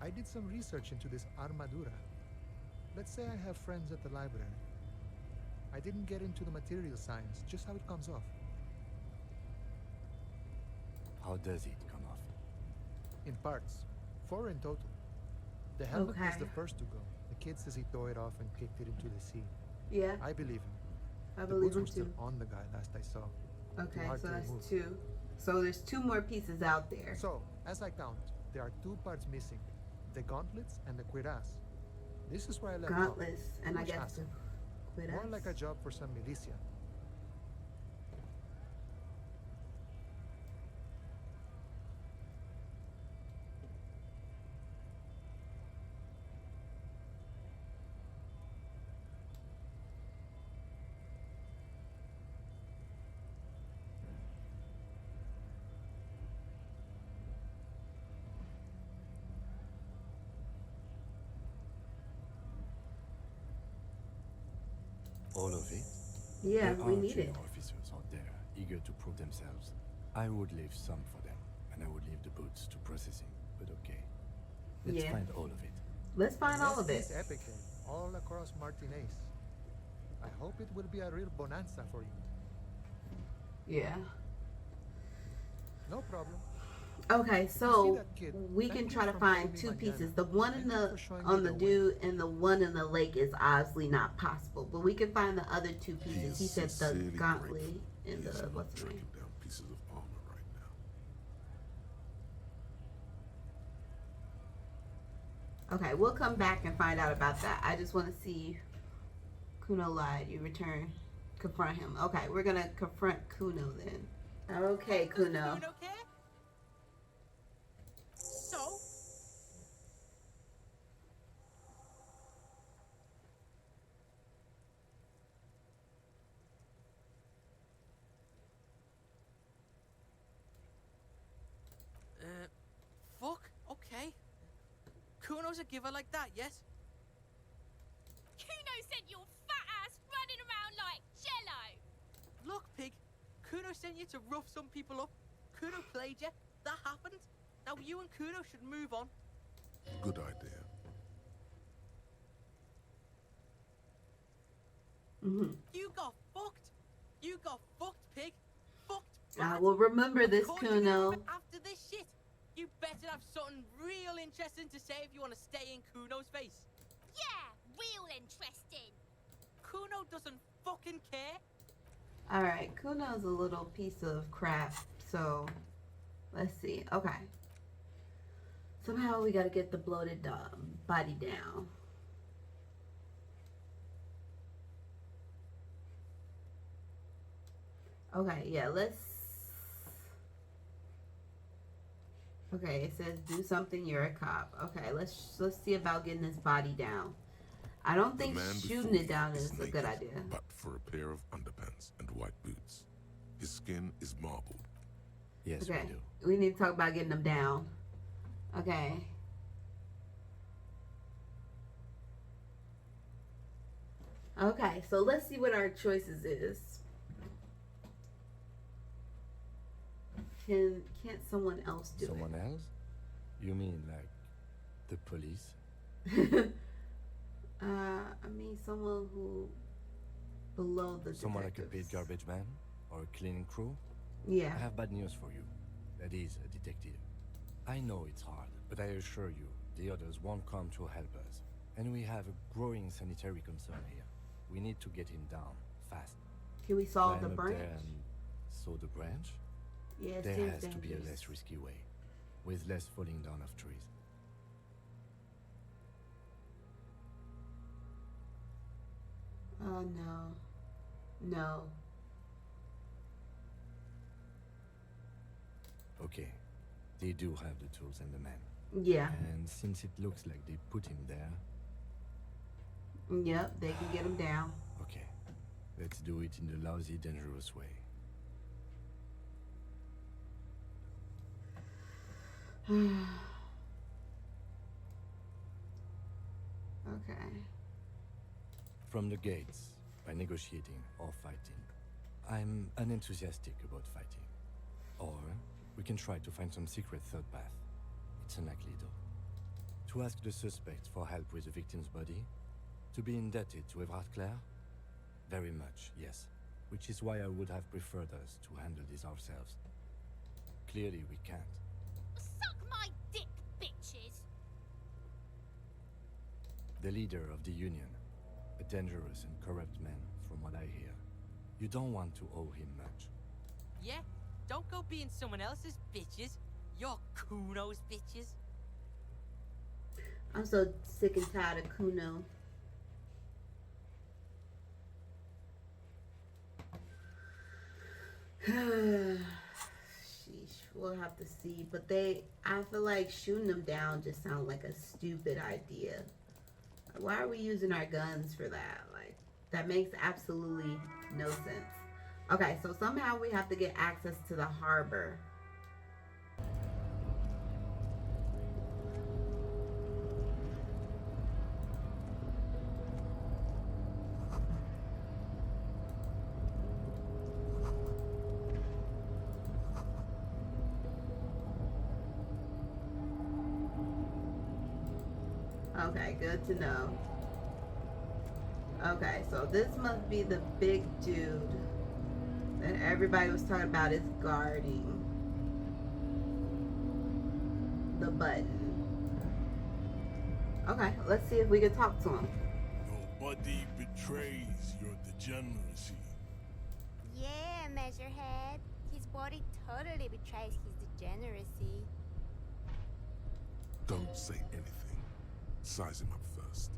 I did some research into this armadura. Let's say I have friends at the library. I didn't get into the material science, just how it comes off. How does it come off? In parts. 4 in total. The helmet was Okay. the first to go. The kid says he tore it off and kicked it into the sea. Yeah, I believe him. I The believe boots him were still too. on the guy last I saw. Okay, hard so to that's remove. 2. So there's 2 more pieces out there. So, as I count, there are 2 parts missing. The gauntlets and the cuirass. This is where I left off. Gauntlets, and I Much guess hassle. the More cuirass. like a job for some militia. All of it? Yeah, There we are need junior it. officers out there, eager to prove themselves. I would leave some for them, and I would leave the boots to processing, but okay. Let's Yeah. find all of it. Let's find all of it. It's epic then, all across Martinez. I hope it will be a real bonanza for you. Yeah. No problem. Okay, see so that kid? we Thank can you try to for find playing 2 me pieces. mañana. The one Thank in you the for showing on me the the way. dude and the one in the lake is obviously not possible, but we can find the other 2 pieces. He said the sincerely gauntlet grateful and he is the not what's the name? tracking down pieces of armor right now. Okay, we'll come back and find out about that. I just want to see. Kuno lied. You return. Confront him. Okay, we're gonna confront Kuno then. Okay, Kuno. Kuno care? So? Fuck, okay. Kuno's a giver like that, yes? Kuno sent your fat ass running around like jello. Look, pig. Kuno sent you to rough some people up. Kuno played you. That happened. Now you and Kuno should move on. Good idea. You got fucked. You got fucked, pig. Fucked. I bad. will remember this, Of course you're Kuno. gonna after this shit, you better have something real interesting to say if you want to stay in Kuno's face. Yeah, real interesting. Kuno doesn't fucking care. Alright, Kuno's a little piece of crap, so let's see. Okay. Somehow we gotta get the bloated body down. Okay, yeah, let's... Okay, it says do something, you're a cop. Okay, let's see about getting this body down. I don't think The man shooting before it down you is a good naked, idea. But for a pair of underpants and white boots. His skin is marbled. Yes, Okay, we do. we need to talk about getting them down. Okay. Okay, so let's see what our choices is. Can't someone else do Someone else? You mean like the police? it? I mean someone who below the Someone like a paid detectives. garbage man? Or a cleaning crew? Yeah. I have bad news for you. That is a detective. I know it's hard, but I assure you, The others won't come to help us. And we have a growing sanitary concern here. We need to get him down, fast. Can we solve the Climb up branch? there and saw the branch? Yeah, it There seems has to be a dangerous. less risky way, with less falling down of trees. Oh no. No. Okay, they do have the tools and the men. Yeah. And since it looks like they put him there, Yep, they can get him down. okay, let's do it in the lousy, dangerous way. Okay. From the gates, by negotiating or fighting. I'm unenthusiastic about fighting. Or we can try to find some secret third path. It's unlikely though. To ask the suspects for help with the victim's body? To be indebted to Evrard Claire? Very much, yes. Which is why I would have preferred us to handle this ourselves. Clearly we can't. Suck my dick, bitches! The leader of the Union. A dangerous and corrupt man, from what I hear. You don't want to owe him much. Yeah? Don't go being someone else's bitches. You're Kuno's bitches. I'm so sick and tired of Kuno. Sheesh, we'll have to see. But I feel like shooting them down just sounds like a stupid idea. Why are we using our guns for that? Like, that makes absolutely no sense. Okay, so somehow we have to get access to the harbor. Okay, good to know. Okay, so this must be the big dude that everybody was talking about is guarding the button. Okay, let's see if we can talk to him. Nobody betrays your degeneracy. Yeah, Measurehead. His body totally betrays his degeneracy. Don't say anything. Size him up first.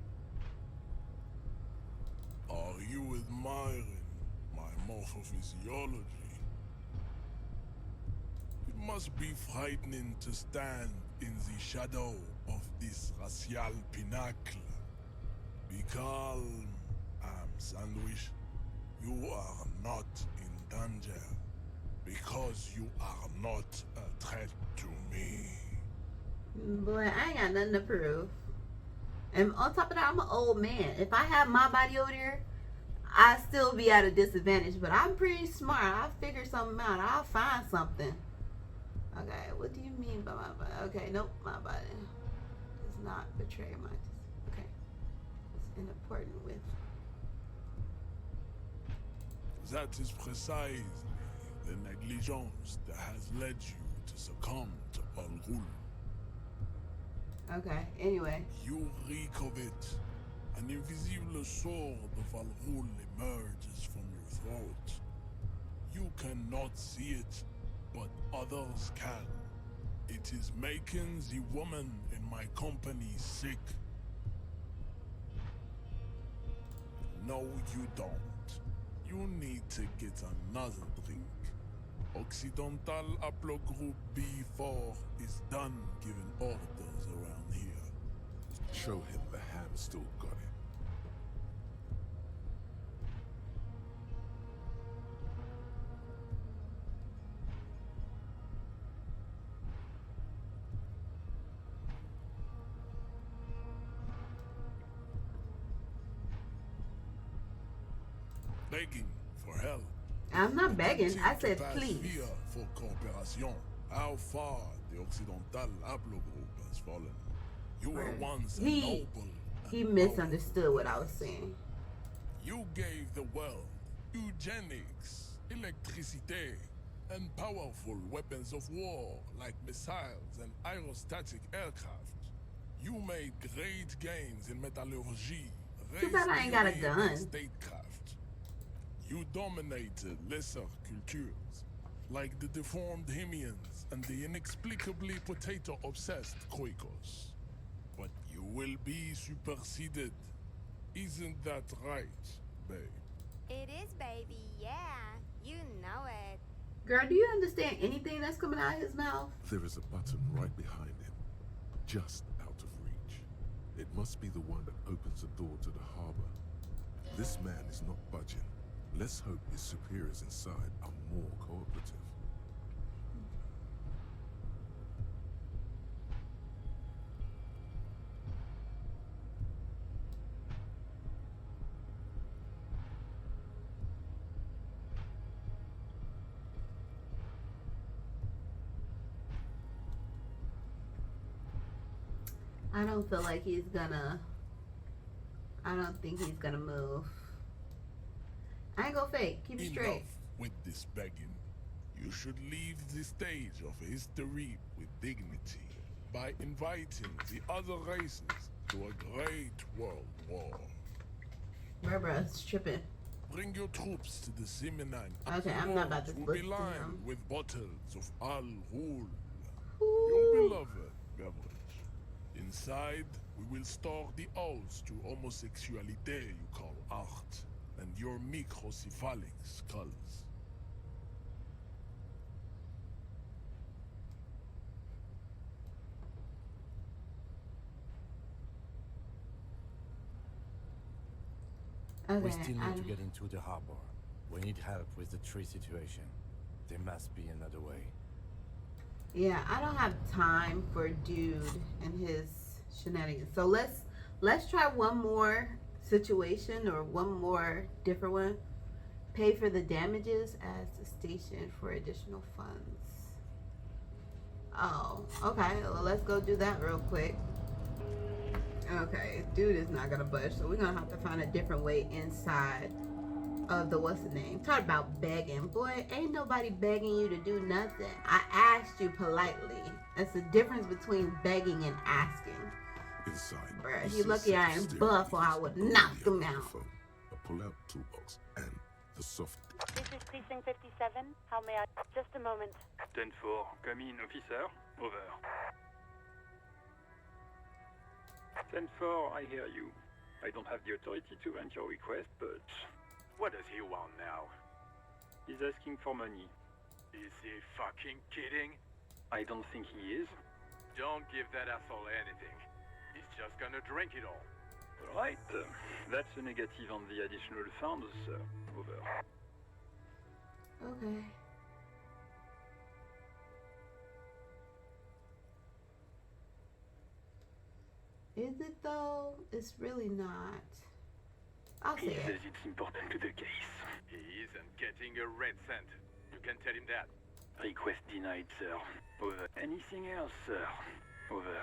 Are you admiring my morphophysiology? It must be frightening to stand in the shadow of this racial pinnacle. Be calm, Sandwich. You are not in danger because you are not a threat to me. Boy, I ain't got nothing to prove. And on top of that, I'm an old man. If I have my body over there, I'd still be at a disadvantage. But I'm pretty smart. I'll figure something out. I'll find something. Okay, what do you mean by my body? Okay, nope, my body does not betray my... Okay, it's important with... That is precisely the negligence that has led you to succumb to Al Ghul. Okay, anyway. You reek of it. An invisible sword of Al Ghul emerges from your throat. You cannot see it, but others can. It is making the woman in my company sick. No, you don't. You need to get another drink. Occidental Haplogroup B4 is done giving orders around here. Show him the hand still got it. Begging for help. I'm not begging. I said please. Here for cooperation. How far the Occidental Haplogroup has fallen. You were once a noble. He misunderstood what I was saying. You gave the world eugenics, electricity, and powerful weapons of war like missiles and aerostatic aircraft. You made great gains in metallurgy, Too bad I ain't got a race theory, gun. and statecraft. You dominated lesser cultures, like the deformed Hemians and the inexplicably potato-obsessed Quakers. But you will be superseded. Isn't that right, babe? It is, baby, yeah. You know it. Girl, do you understand anything that's coming out of his mouth? There is a button right behind him, just out of reach. It must be the one that opens the door to the harbor. This man is not budging. Let's hope his superiors inside are more cooperative. I don't feel like he's gonna. I don't think he's gonna move. I ain't gonna fake. Keep it straight. Enough with this begging. You should leave the stage of history with dignity by inviting the other races to a great world war. Bruh, it's tripping. Bring your troops to the Simenon. Okay, I'm not about to will be listen to lined him. with bottles of Al Ghul, your beloved beverage. Inside, we will store the oaths to homosexuality you call art, and your microcephalic skulls. Okay, We still need to get into the harbor. We need help with the tree situation. There must be another way. yeah, I don't have time for dude and his shenanigans. So let's try one more situation or one more different one. Pay for the damages as the station for additional funds. Oh, okay. Well, let's go do that real quick. Okay, dude is not gonna budge, so we're gonna have to find a different way inside of the what's the name. Talk about begging. Boy, ain't nobody begging you to do nothing. I asked you politely. That's the difference between begging and asking. Inside, Bruh, he he sees lucky I such ain't steering buff or I would wheels knock only him on the out. phone, a pull-out toolbox, and the soft. This is Precinct 57. How may I? Just a moment. 10-4, come in, officer. Over. 10-4, I hear you. I don't have the authority to grant your request, but... What does he want now? He's asking for money. Is he fucking kidding? I don't think he is. Don't give that asshole anything. He's just gonna drink it all. Alright, that's a negative on the additional funds, sir. Over. Okay. Is it though? It's really not. I'll He say says it. it's important to the case. He isn't getting a red cent. You can tell him that. Request denied, sir. Over. Anything else, sir? Over.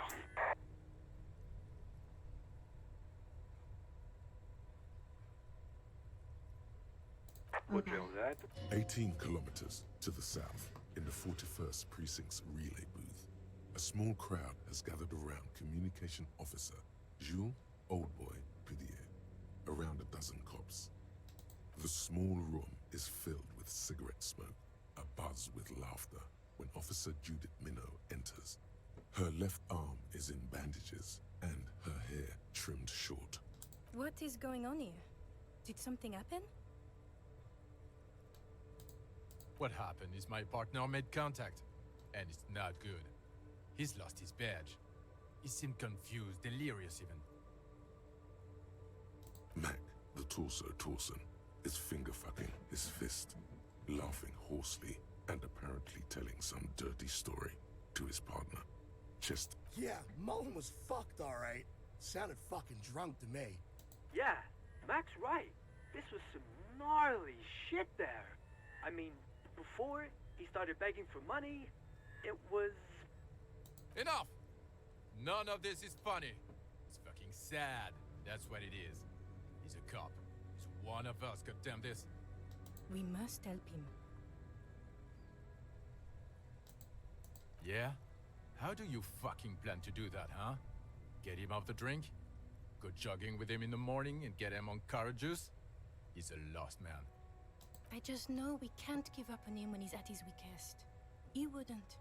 Okay. Roger that. 18 kilometers to the south, in the 41st Precinct's relay booth, a small crowd has gathered around Communication Officer Jules Oldboy Pidier, around a dozen cops. The small room is filled with cigarette smoke, a buzz with laughter, when Officer Judith Minot enters. Her left arm is in bandages, and her hair trimmed short. What is going on here? Did something happen? What happened is my partner made contact, and it's not good. He's lost his badge. He seemed confused, delirious even. Mac, the torso Torson, is finger-fucking his fist, laughing hoarsely and apparently telling some dirty story to his partner. Chest. Yeah, Mullen was fucked, alright. Sounded fucking drunk to me. Yeah, Mac's right. This was some gnarly shit there. I mean, before he started begging for money, it was... Enough! None of this is funny. It's fucking sad. That's what it is. He's a cop. He's one of us, goddamn this. We must help him. Yeah? How do you fucking plan to do that, huh? Get him off the drink, go jogging with him in the morning and get him on carrot juice. He's a lost man. I just know we can't give up on him when he's at his weakest. He wouldn't.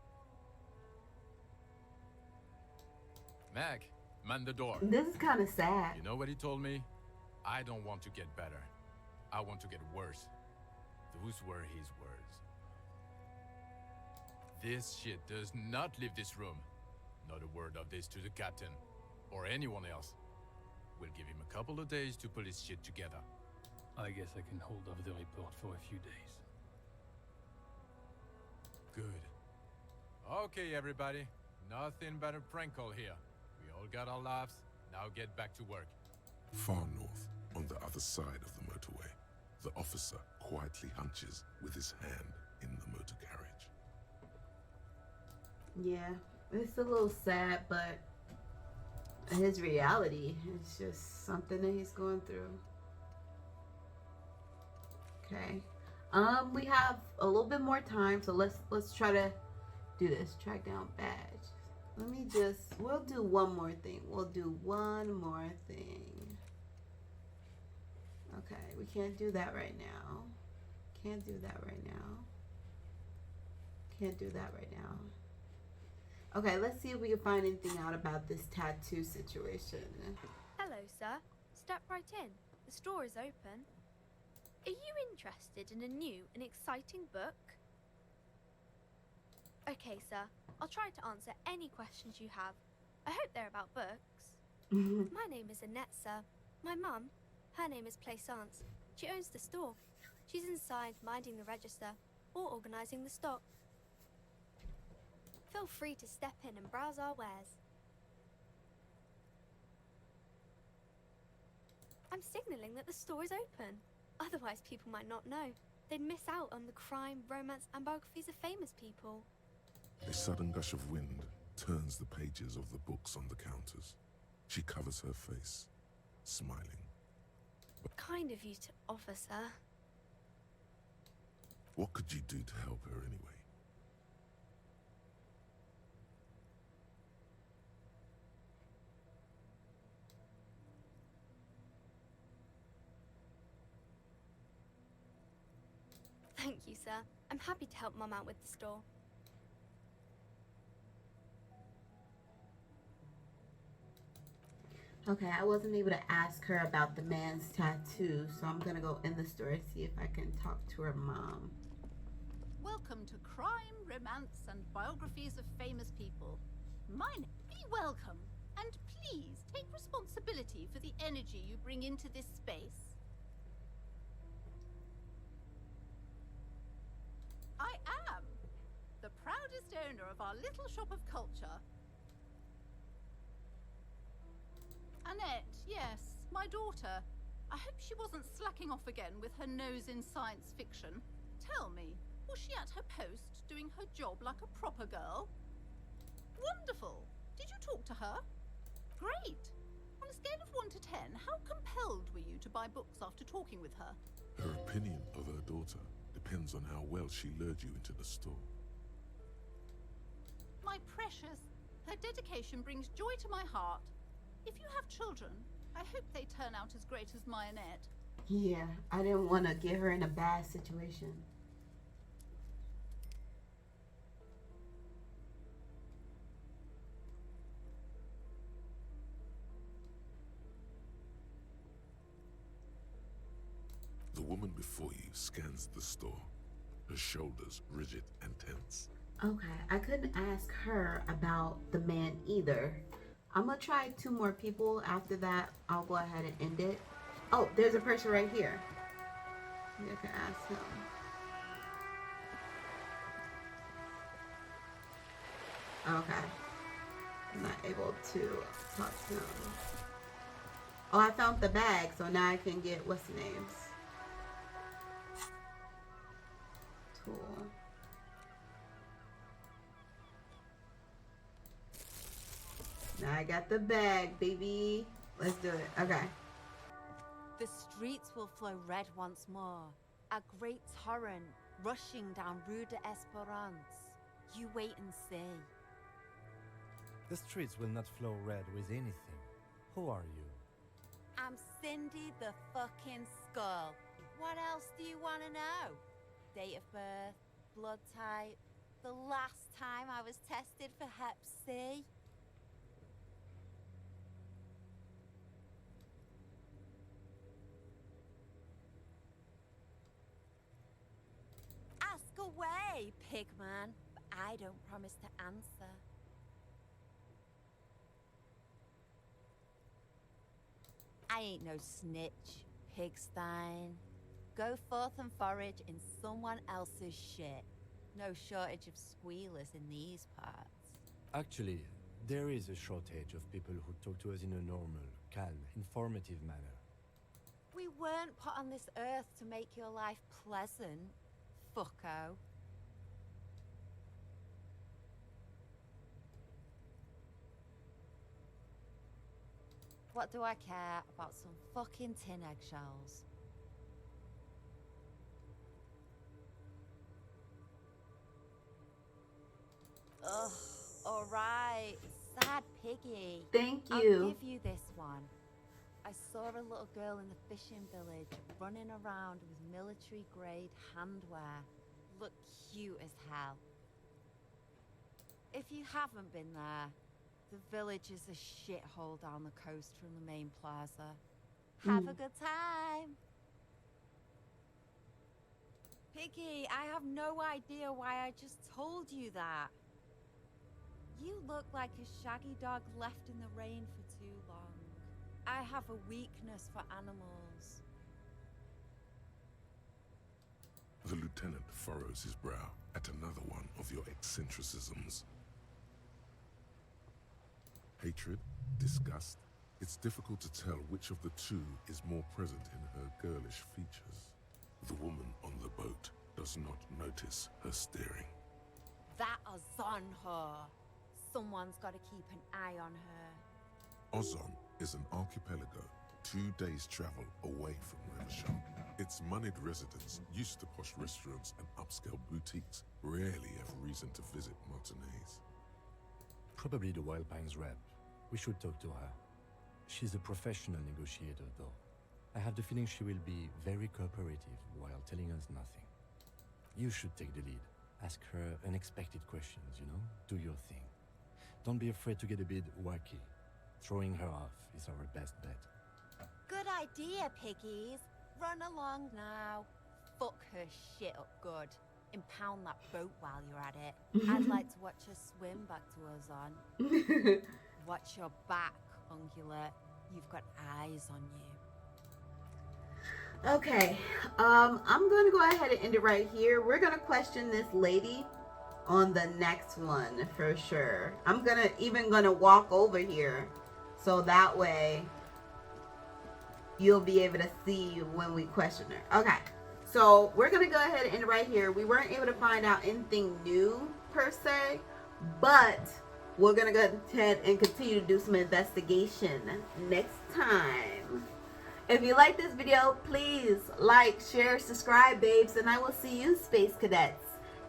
Mac, man the door. This is kind of sad. You know what he told me? I don't want to get better. I want to get worse. Those were his words. This shit does not leave this room. Not a word of this to the captain, or anyone else. We'll give him a couple of days to pull his shit together. I guess I can hold off the report for a few days. Good. Okay, everybody. Nothing but a prank call here. We all got our laughs. Now get back to work. Far north, on the other side of the motorway, the officer quietly hunches with his hand in the motor carriage. Yeah, it's a little sad, but his reality is just something that he's going through. Okay. We have a little bit more time, so let's try to do this. Track down badge. Let me we'll do one more thing. We'll do one more thing. Okay, we can't do that right now. Can't do that right now. Can't do that right now. Okay, let's see if we can find anything out about this tattoo situation. Hello, sir. Step right in. The store is open. Are you interested in a new and exciting book? Okay, sir. I'll try to answer any questions you have. I hope they're about books. My name is Annette, sir. My mum, her name is Plaisance. She owns the store. She's inside minding the register or organising the stock. Feel free to step in and browse our wares. I'm signalling that the store is open. Otherwise, people might not know. They'd miss out on the crime, romance, and biographies of famous people. A sudden gush of wind turns the pages of the books on the counters. She covers her face, smiling. Kind of you to offer, sir. What could you do to help her anyway? Thank you, sir. I'm happy to help Mum out with the store. Okay, I wasn't able to ask her about the man's tattoo, so I'm gonna go in the store and see if I can talk to her mom. Welcome to Crime, Romance, and Biographies of Famous People. Be welcome, and please take responsibility for the energy you bring into this space. I am the proudest owner of our little shop of culture. Annette, yes, my daughter. I hope she wasn't slacking off again with her nose in science fiction. Tell me, was she at her post, doing her job like a proper girl? Wonderful! Did you talk to her? Great! On a scale of 1 to 10, how compelled were you to buy books after talking with her? Her opinion of her daughter depends on how well she lured you into the store. My precious, her dedication brings joy to my heart. If you have children, I hope they turn out as great as my Annette. Yeah, I didn't want to get her in a bad situation. The woman before you scans the store, her shoulders rigid and tense. Okay, I couldn't ask her about the man either. I'm gonna try 2 more people. After that, I'll go ahead and end it. Oh, there's a person right here. You can ask him. Okay. I'm not able to talk to him. Oh, I found the bag, so now I can get what's the names. Tool. Now I got the bag, baby. Let's do it. Okay. The streets will flow red once more. A great torrent rushing down Rue d'Esperance. You wait and see. The streets will not flow red with anything. Who are you? I'm Cindy the fucking Skull. What else do you want to know? Date of birth, blood type, the last time I was tested for Hep C. Ask away, pigman, but I don't promise to answer. I ain't no snitch, pigstein. Go forth and forage in someone else's shit. No shortage of squealers in these parts. Actually, there is a shortage of people who talk to us in a normal, calm, informative manner. We weren't put on this earth to make your life pleasant, fucko. What do I care about some fucking tin eggshells? Ugh, alright. Sad piggy. Thank you. I'll give you this one. I saw a little girl in the fishing village running around with military-grade handwear. Looked cute as hell. If you haven't been there, the village is a shithole down the coast from the main plaza. Have a good time. Piggy, I have no idea why I just told you that. You look like a shaggy dog left in the rain for too long. I have a weakness for animals. The lieutenant furrows his brow at another one of your eccentricisms. Hatred, disgust. It's difficult to tell which of the two is more present in her girlish features. The woman on the boat does not notice her staring. That Ozon whore. Someone's got to keep an eye on her. Ozon is an archipelago 2 days' travel away from Elysium. Its moneyed residents, used to posh restaurants and upscale boutiques, rarely have reason to visit Martinez. Probably the Wild Pines rep. We should talk to her. She's a professional negotiator, though. I have the feeling she will be very cooperative while telling us nothing. You should take the lead. Ask her unexpected questions, you know? Do your thing. Don't be afraid to get a bit wacky. Throwing her off is our best bet. Good idea, piggies. Run along now. Fuck her shit up good. Impound that boat while you're at it. I'd like to watch her swim back to Ozon. Watch your back, ungulate. You've got eyes on you. Okay, I'm gonna go ahead and end it right here. We're gonna question this lady on the next one for sure. I'm gonna walk over here so that way you'll be able to see when we question her. Okay, so we're gonna go ahead and end it right here. We weren't able to find out anything new per se, but we're gonna go ahead and continue to do some investigation next time. If you like this video, please like, share, subscribe, babes, and I will see you, Space Cadets,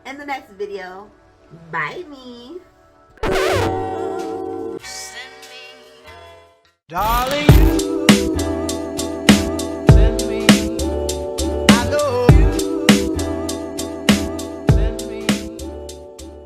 in the next video. Bye me. Darling, you